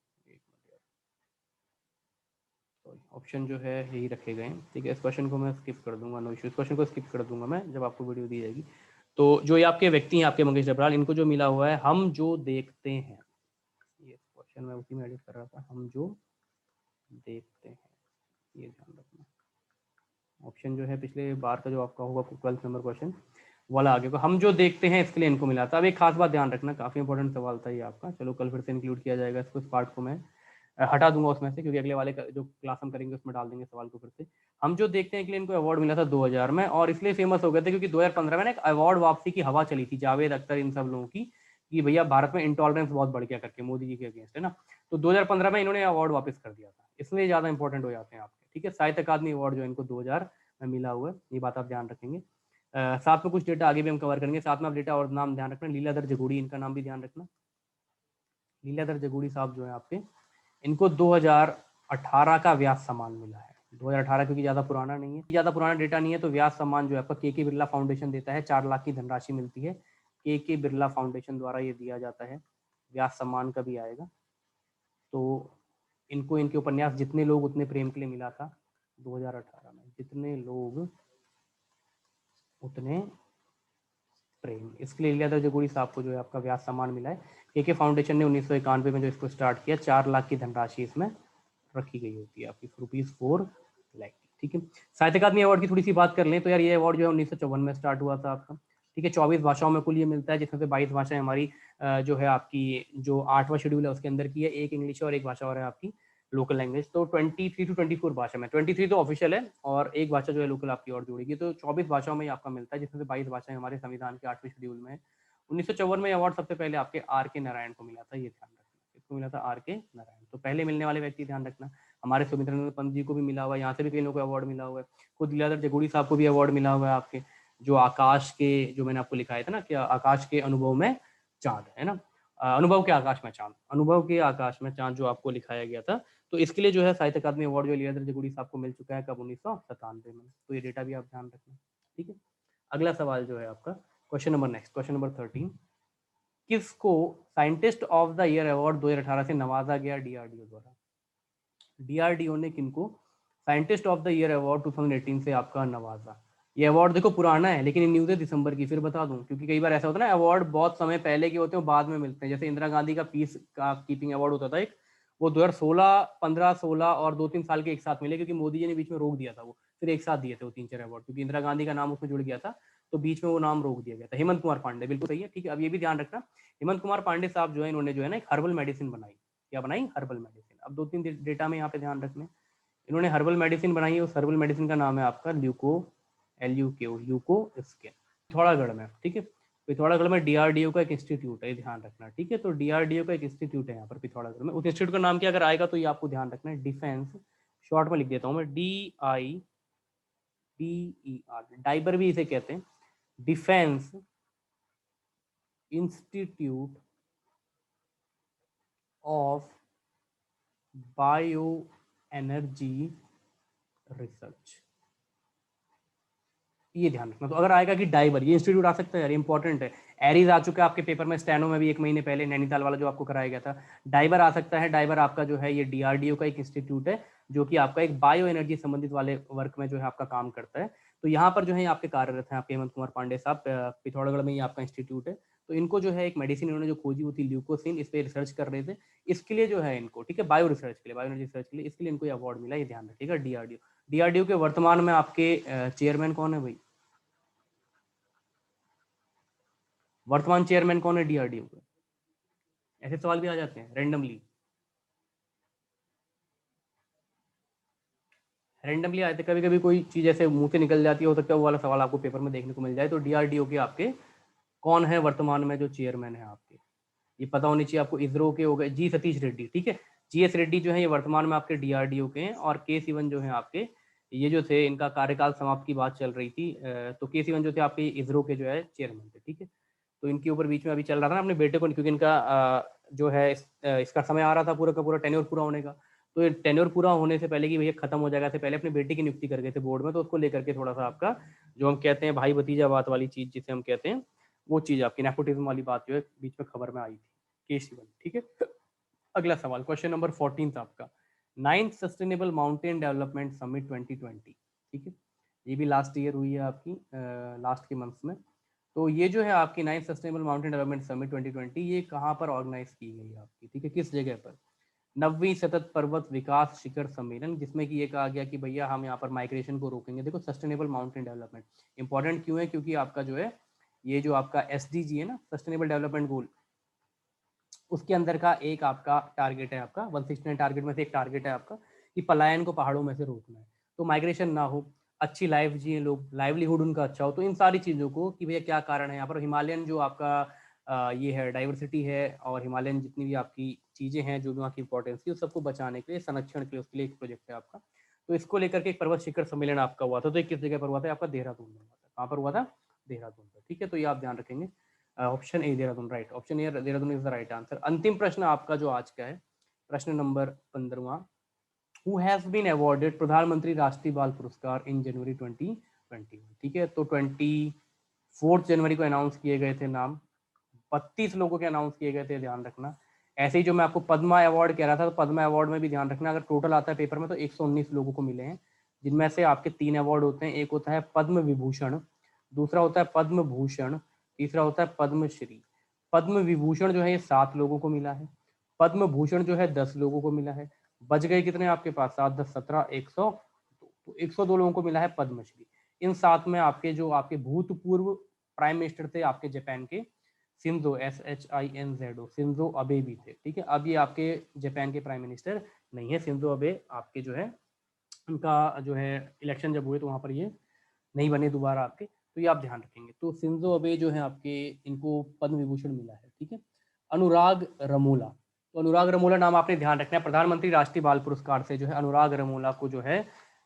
ऑप्शन जो है यही रखे गए हैं। ठीक है, इस क्वेश्चन को मैं स्किप कर दूंगा, नो इशू, इस क्वेश्चन को स्किप कर दूंगा मैं जब आपको वीडियो दी जाएगी। तो जो ये आपके व्यक्ति हैं आपके मंगेश डबराल, इनको जो मिला हुआ है हम जो देखते हैं, ये क्वेश्चन मैं उसी में एडिट कर रहा था, हम जो देखते हैं, ये ध्यान रखना। ऑप्शन जो है पिछले बार का जो आपका होगा 12 नंबर क्वेश्चन वाला आगे को, हम जो देखते हैं इसके लिए इनको मिला था। अब एक खास बात ध्यान रखना, काफी इंपॉर्टेंट सवाल था ये आपका, चलो कल फिर से इंक्लूड किया जाएगा इसको, इस पार्ट को मैं हटा दूंगा उसमें से, क्योंकि अगले वाले जो क्लास हम करेंगे उसमें डाल देंगे सवाल को फिर से। हम जो देखते हैं के लिए इनको अवार्ड मिला था 2000 में, और इसलिए फेमस हो गए थे क्योंकि 2015 में ना एक अवार्ड वापसी की हवा चली थी जावेद अख्तर इन सब लोगों की, कि भैया भारत में इंटॉलरेंस बहुत बढ़ गया करके मोदी जी के अगेंस्ट, है ना, तो 2015 में इन्होंने अवार्ड वापस कर दिया था, इसलिए ज्यादा इंपॉर्टेंट हो जाते हैं आपके। ठीक है, साहित्य अकादमी अवार्ड जो इनको 2000 में मिला हुआ है, ये बात आप ध्यान रखेंगे। साथ में कुछ डेटा आगे भी हम कवर करेंगे, साथ में आप डेटा और नाम ध्यान रखना, लीलाधर जगूड़ी इनका नाम भी ध्यान रखना। लीलाधर जगूड़ी साहब जो है आपके, इनको 2018 का व्यास सम्मान मिला है। 2018 क्योंकि ज़्यादा पुराना नहीं है, ज़्यादा पुराना डेटा नहीं है, तो व्यास सम्मान जो है आपका के बिरला फाउंडेशन देता है, 4 लाख की धनराशि मिलती है, के बिरला फाउंडेशन द्वारा ये दिया जाता है, व्यास सम्मान का भी आएगा। तो इनको इनके उपन्यास जितने लोग उतने प्रेम के लिए मिला था 2018 में, जितने लोग उतने प्रेम, इसके लिए लीलाधर जगूड़ी साहब को जो है आपका व्यास सम्मान मिला है। के फाउंडेशन ने 1991 में जो इसको स्टार्ट किया, 4 लाख की धनराशि इसमें रखी गई होती है आपकी, ₹4 लाख की। ठीक है, साहित्य अकादमी अवार्ड की थोड़ी सी बात कर लें तो यार ये अवार्ड जो है 1954 में स्टार्ट हुआ था आपका। ठीक है, 24 भाषाओं में कुल ये मिलता है, जिसमें से 22 भाषाएं हमारी जो है आपकी जो 8वां शेड्यूल है उसके अंदर की है, एक इंग्लिश और एक भाषा और है आपकी लोकल लैंग्वेज, तो 23 to 24 भाषा में, 23 तो ऑफिशियल है और एक भाषा जो है लोकल आपकी और जोड़ेगी, तो 24 भाषाओं में आपका मिलता है, जिसमें से 22 भाषाएं हमारे संविधान के 8वें शेड्यूल में है। 1954 में अवार्ड सबसे पहले आपके R.K. नारायण को मिला था, ये ध्यान रखना, इसको मिला था R.K. नारायण, तो पहले मिलने वाले व्यक्ति ध्यान रखना। हमारे सुमित्रानंद पंत जी को भी मिला हुआ है, यहाँ से भी कई लोगों को अवार्ड मिला हुआ है, खुद लीलाधर जगूड़ी साहब को भी अवार्ड मिला हुआ है आपके, जो आकाश के, जो मैंने आपको लिखाया था ना कि आकाश के अनुभव में चांद, है ना, अनुभव के आकाश में चांद, अनुभव के आकाश में चांद जो आपको लिखाया गया था, तो इसके लिए जो है साहित्य अकादमी अवार्ड जो लीलाधर जगूड़ी साहब को मिल चुका है कब, 1997 में, तो ये डेटा भी आप ध्यान रखना। ठीक है, अगला सवाल जो है आपका question number next, question number 13, किसको scientist of the year award 2018 से नवाजा गया डीआरडीओ द्वारा? डीआरडीओ ने किनको scientist of the year award 2018 से आपका नवाजा? ये अवार्ड देखो पुराना है, लेकिन न्यूज है दिसंबर की, फिर बता दूं, क्योंकि कई बार ऐसा होता है ना अवार्ड बहुत समय पहले के होते हैं बाद में मिलते हैं, जैसे इंदिरा गांधी का पीस का कीपिंग अवार्ड होता था एक, वो 2016, 15, 16 और 2-3 साल के एक साथ मिले, क्योंकि मोदी जी ने बीच में रोक दिया था, वो फिर एक साथ दिए थे वो 3-4 अवार्ड, क्योंकि इंदिरा गांधी का नाम उसमें जुड़ गया था, तो बीच में वो नाम रोक दिया गया था। हेमंत कुमार पांडे, बिल्कुल सही है। ठीक है, अब ये भी ध्यान रखना, हेमंत कुमार पांडे साहब जो है इन्होंने जो है ना एक हर्बल मेडिसिन बनाई, क्या बनाई? Herbal medicine. अब 2-3 डेटा में यहाँ पे ध्यान रखने, इन्होंने हर्बल मेडिसिन बनाई है, उस हर्बल मेडिसिन का नाम है आपका leuco, LUKO, leuco skin, Pithoragarh में। ठीक है, पिथौरागढ़ में डीआरडीओ का एक इंस्टीट्यूट है, ध्यान रखना। ठीक है, तो डीआरडीओ का एक इंस्टीट्यूट है यहाँ पर पिथौरागढ़ में, उस इंस्टीट्यूट का नाम क्या अगर आएगा तो ये आपको ध्यान रखना है, डिफेंस, शॉर्ट में लिख देता हूँ मैं, DIPER, डाइबर भी इसे कहते हैं, defence institute of bio energy research. ये ध्यान रखना। तो अगर आएगा कि डाइवर, ये इंस्टीट्यूट आ सकता है यार, इंपॉर्टेंट है। एरीज आ चुका है आपके पेपर में, स्टेनो में भी 1 महीने पहले, नैनीताल वाला जो आपको कराया गया था। डाइवर आ सकता है। डाइवर आपका जो है ये डीआरडीओ का एक इंस्टीट्यूट है, जो कि आपका एक बायो एनर्जी संबंधित वाले वर्क में जो है आपका काम करता है। तो यहाँ पर जो है आपके कार्यरत हैं आपके हेमंत कुमार पांडे साहब, पिथौरागढ़ में ही आपका इंस्टीट्यूट है। तो इनको जो है एक मेडिसिन इन्होंने जो खोजी वो थी ल्यूकोसिन, इस पर रिसर्च कर रहे थे। इसके लिए जो है इनको, ठीक है, बायो रिसर्च के लिए, बायो एनर्जी रिसर्च के लिए, इसके लिए इनको ये अवार्ड मिला, ये ध्यान रखिएगा। डीआरडीओ, डीआरडीओ के वर्तमान में आपके चेयरमैन कौन है भाई? वर्तमान चेयरमैन कौन है डीआरडीओ के? ऐसे सवाल भी आ जाते हैं रैंडमली, रैंडमली आए थे। कभी कभी कोई चीज ऐसे मुंह से निकल जाती है, हो सकता है वो वाला सवाल आपको पेपर में देखने को मिल जाए। तो डीआरडीओ के आपके कौन है वर्तमान में जो चेयरमैन है आपके, ये पता होनी चाहिए आपको। इसरो के हो गए जी सतीश रेड्डी, ठीक है। जीएस रेड्डी जो है ये वर्तमान में आपके डीआरडीओ के हैं। और के सिवन जो है आपके, ये जो थे इनका कार्यकाल समाप्त की बात चल रही थी, तो के सिवन जो थे आपके इसरो के जो है चेयरमैन थे, ठीक है। तो इनके ऊपर बीच में अभी चल रहा था ना अपने बेटे को, क्योंकि इनका जो है इसका समय आ रहा था पूरा का पूरा टेन्योर पूरा होने का। तो ये टेन्योर पूरा होने से पहले कि भैया खत्म हो जाएगा, से पहले अपने बेटे की नियुक्ति कर गए थे बोर्ड में। तो उसको लेकर के थोड़ा सा आपका जो हम कहते हैं भाई भतीजा बात वाली चीज जिसे हम कहते हैं, वो चीज आपकी नेपोटिज्म वाली बात जो है बीच में खबर में आई थी, के सिवन, ठीक है। अगला सवाल, क्वेश्चन नंबर 14 आपका, 9th sustainable mountain development summit 2020, ठीक है। ये भी लास्ट ईयर हुई है आपकी, लास्ट के मंथ्स में। तो ये जो है आपकी 9th sustainable mountain development summit 2020, ये कहाँ पर ऑर्गेनाइज की गई है आपकी, ठीक है, किस जगह पर? 9वीं सतत पर्वत विकास शिखर सम्मेलन, जिसमें कि ये कहा गया कि भैया हम यहाँ पर माइग्रेशन को रोकेंगे। देखो सस्टेनेबल माउंटेन डेवलपमेंट इंपॉर्टेंट क्यों है, क्योंकि आपका जो है ये जो आपका एसडीजी है ना, सस्टेनेबल डेवलपमेंट गोल, उसके अंदर का एक आपका टारगेट है, आपका 169 टारगेट में से एक टारगेट है आपका कि पलायन को पहाड़ों में से रोकना है। तो माइग्रेशन ना हो, अच्छी लाइफ जिए लोग, लाइवलीहुड उनका अच्छा हो। तो इन सारी चीज़ों को कि भैया क्या कारण है यहाँ पर, हिमालयन जो आपका ये है डाइवर्सिटी है, और हिमालयन जितनी भी आपकी चीज़ें हैं जो भी वहाँ की इंपॉर्टेंस थी, उस सबको बचाने के लिए, संरक्षण के लिए, उसके लिए एक प्रोजेक्ट है आपका। तो इसको लेकर के एक पर्वत शिखर सम्मेलन आपका हुआ था। तो ये किस जगह पर हुआ था आपका? देहरादून में हुआ था। कहाँ पर हुआ था? देहरादून पर, ठीक है। तो ये आप ध्यान रखेंगे। Option A Dehradun, right, option A Dehradun is the right answer. अंतिम प्रश्न आपका जो आज का है, प्रश्न नंबर 15वां, who has been awarded Pradhan Mantri Rashtriya बाल पुरस्कार इन जनवरी 2021, ठीक है। तो 24 जनवरी को अनाउंस किए गए थे नाम, 32 लोगों के अनाउंस किए गए थे, ध्यान रखना। ऐसे ही जो मैं आपको पद्मा अवार्ड कह रहा था, तो पद्मा अवार्ड में भी ध्यान रखना, अगर टोटल आता है पेपर में तो 119 लोगों को मिले हैं, जिनमें से आपके 3 अवार्ड होते हैं। एक होता है पद्म विभूषण, दूसरा होता है पद्म भूषण, तीसरा होता है पद्मश्री। पद्म विभूषण जो है ये 7 लोगों को मिला है, पद्म भूषण जो है 10 लोगों को मिला है। बच गए कितने आपके पास? 7 10 17 100, तो 102 लोगों को मिला है पद्मश्री। इन 7 में आपके जो आपके भूतपूर्व प्राइम मिनिस्टर थे आपके जापान के, सिंजो, SHINZO, सिंजो अबे भी थे, ठीक है। अब ये आपके जापान के प्राइम मिनिस्टर नहीं है सिंजो अबे, आपके जो है उनका जो है इलेक्शन जब हुए तो वहाँ पर ये नहीं बने दोबारा आपके। तो ये आप ध्यान रखेंगे। तो सिंजो अबे जो है आपके, इनको पद्म विभूषण मिला है, ठीक है। अनुराग रमोला, तो अनुराग रमोला नाम आपने ध्यान रखना है। प्रधानमंत्री राष्ट्रीय बाल पुरस्कार से जो है अनुराग रमोला को जो है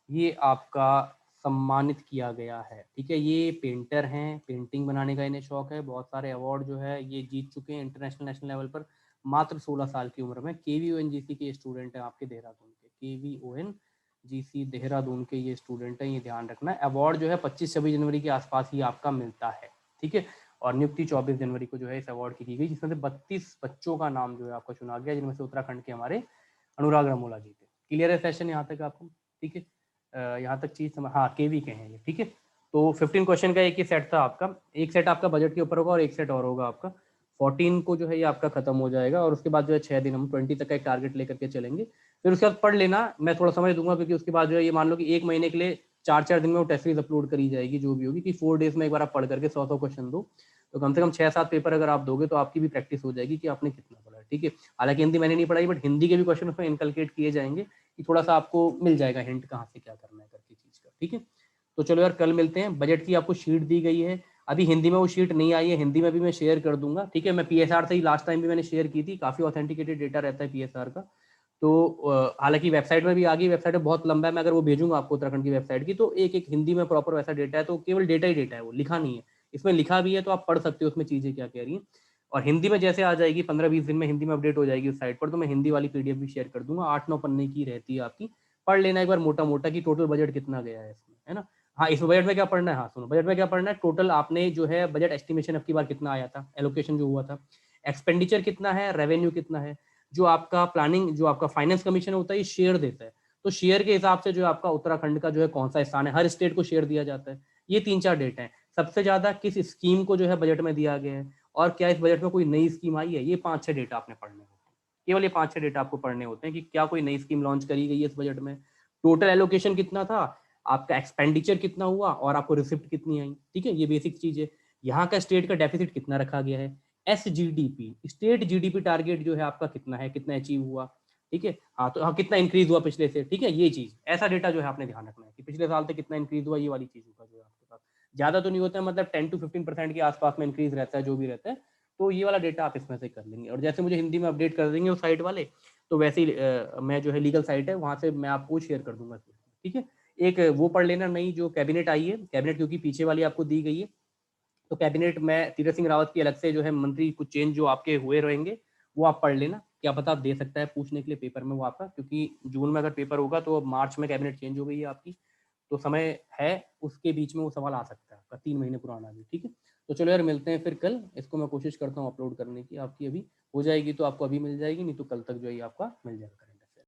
ये आपका सम्मानित किया गया है, ठीक है। ये पेंटर हैं, पेंटिंग बनाने का इन्हें शौक है, बहुत सारे अवार्ड जो है ये जीत चुके हैं इंटरनेशनल नेशनल लेवल पर, मात्र 16 साल की उम्र में। KVONGC के स्टूडेंट हैं आपके देहरादून के, KVONGC देहरादून के ये स्टूडेंट हैं, ये ध्यान रखना है। अवार्ड जो है 25-26 जनवरी के आसपास ही आपका मिलता है, ठीक है। और नियुक्ति 24 जनवरी को जो है इस अवार्ड की गई, जिसमें से 32 बच्चों का नाम जो है आपका चुना गया, जिनमें से उत्तराखंड के हमारे अनुराग रमोला जी थे। क्लियर है सेशन यहाँ तक आपको, ठीक है। यहाँ तक चीज समझ, हाँ केवी के हैं ये, ठीक है। तो 15 क्वेश्चन का एक ही सेट था आपका, एक सेट आपका बजट के ऊपर होगा और एक सेट और होगा आपका। 14 को जो है ये आपका खत्म हो जाएगा, और उसके बाद जो है 6 दिन हम 20 तक का एक टारगेट लेकर के चलेंगे। फिर उसके बाद पढ़ लेना, मैं थोड़ा समझ दूंगा, क्योंकि उसके बाद जो है ये मान लो कि 1 महीने के लिए 4-4 दिन में वो टेस्ट सीरीज अपलोड करी जाएगी, जो भी होगी, कि 4 डेज में एक बार आप पढ़ करके 100 क्वेश्चन दो। तो कम से कम 6-7 पेपर अगर आप दोगे तो आपकी भी प्रैक्टिस हो जाएगी कि आपने कितना पढ़ा है, ठीक है। हालांकि हिंदी मैंने नहीं पढ़ाई, बट हिंदी के भी क्वेश्चन उसमें इनकलकेट किए जाएंगे, कि थोड़ा सा आपको मिल जाएगा हिंट कहाँ से क्या करना है करके चीज का, ठीक है। तो चलो यार कल मिलते हैं। बजट की आपको शीट दी गई है, अभी हिंदी में वो शीट नहीं आई है, हिंदी में भी मैं शेयर कर दूंगा, ठीक है। मैं PSR से ही लास्ट टाइम भी मैंने शेयर की थी, काफी ऑथेंटिकेटेड डेटा रहता है PSR का। तो हालांकि वेबसाइट में भी आ गई, वेबसाइट में बहुत लंबा है, मैं अगर वो भेजूंगा आपको उत्तराखंड की वेबसाइट की, तो एक एक हिंदी में प्रॉपर वैसा डेटा है, तो केवल डेटा ही डेटा है, वो लिखा नहीं है। इसमें लिखा भी है तो आप पढ़ सकते हो उसमें चीजें क्या कह रही हैं। और हिंदी में जैसे आ जाएगी 15-20 दिन में हिंदी में अपडेट हो जाएगी उस साइट पर, तो मैं हिंदी वाली PDF भी शेयर कर दूंगा। 8-9 पन्ने की रहती है आपकी, पढ़ लेना एक बार मोटा मोटा कि टोटल बजट कितना गया है इसमें, है ना। हाँ, इस बजट में क्या पढ़ना है, हाँ सुनो, बजट में क्या पढ़ना है, टोटल आपने जो है बजट एस्टिमेशन अब की बार कितना आया था, एलोकेशन जो हुआ था, एक्सपेंडिचर कितना है, रेवेन्यू कितना है, जो आपका प्लानिंग, जो आपका फाइनेंस कमीशन होता है ये शेयर देता है, तो शेयर के हिसाब से जो आपका उत्तराखंड का जो है कौन सा स्थान है, हर स्टेट को शेयर दिया जाता है। ये 3-4 डेटा है। सबसे ज्यादा किस स्कीम को जो है बजट में दिया गया है, और क्या इस बजट में कोई नई स्कीम आई है, ये 5-6 डेटा आपने पढ़ने होते हैं। केवल ये 5-6 डेटा आपको पढ़ने होते हैं कि क्या कोई नई स्कीम लॉन्च करी गई है इस बजट में, टोटल एलोकेशन कितना था, आपका एक्सपेंडिचर कितना हुआ, और आपको रिसिप्ट कितनी आई। ठीक है, ये बेसिक चीज है। यहाँ का स्टेट का डेफिसिट कितना रखा गया है, SGDP, स्टेट जीडीपी टारगेट जो है आपका कितना है, कितना अचीव हुआ। ठीक है, हाँ तो हाँ कितना इंक्रीज हुआ पिछले से। ठीक है, ये चीज, ऐसा डेटा जो है आपने ध्यान रखना है कि पिछले साल से कितना इंक्रीज हुआ, ये वाली चीज होगा जो है आपके पास। ज्यादा तो नहीं होता है, मतलब 10 to 15% के आसपास में इंक्रीज रहता है, जो भी रहता है। तो ये वाला डेटा आप इसमें से कर लेंगे, और जैसे मुझे हिंदी में अपडेट कर देंगे उस साइट वाले, तो वैसे ही मैं जो है लीगल साइट है वहां से मैं आपको शेयर कर दूंगा। ठीक है, एक वो पढ़ लेना, नई जो कैबिनेट आई है, कैबिनेट क्योंकि पीछे वाली आपको दी गई है, तो कैबिनेट में तीरथ सिंह रावत की अलग से जो है मंत्री कुछ चेंज जो आपके हुए रहेंगे, वो आप पढ़ लेना, क्या पता आप दे सकता है पूछने के लिए पेपर में वो आपका, क्योंकि जून में अगर पेपर होगा तो मार्च में कैबिनेट चेंज हो गई है आपकी, तो समय है, उसके बीच में वो सवाल आ सकता है आपका, 3 महीने पुराना भी। ठीक है, तो चलो यार मिलते हैं फिर कल, इसको मैं कोशिश करता हूँ अपलोड करने की, आपकी अभी हो जाएगी तो आपको अभी मिल जाएगी, नहीं तो कल तक जो है आपका मिल जाएगा।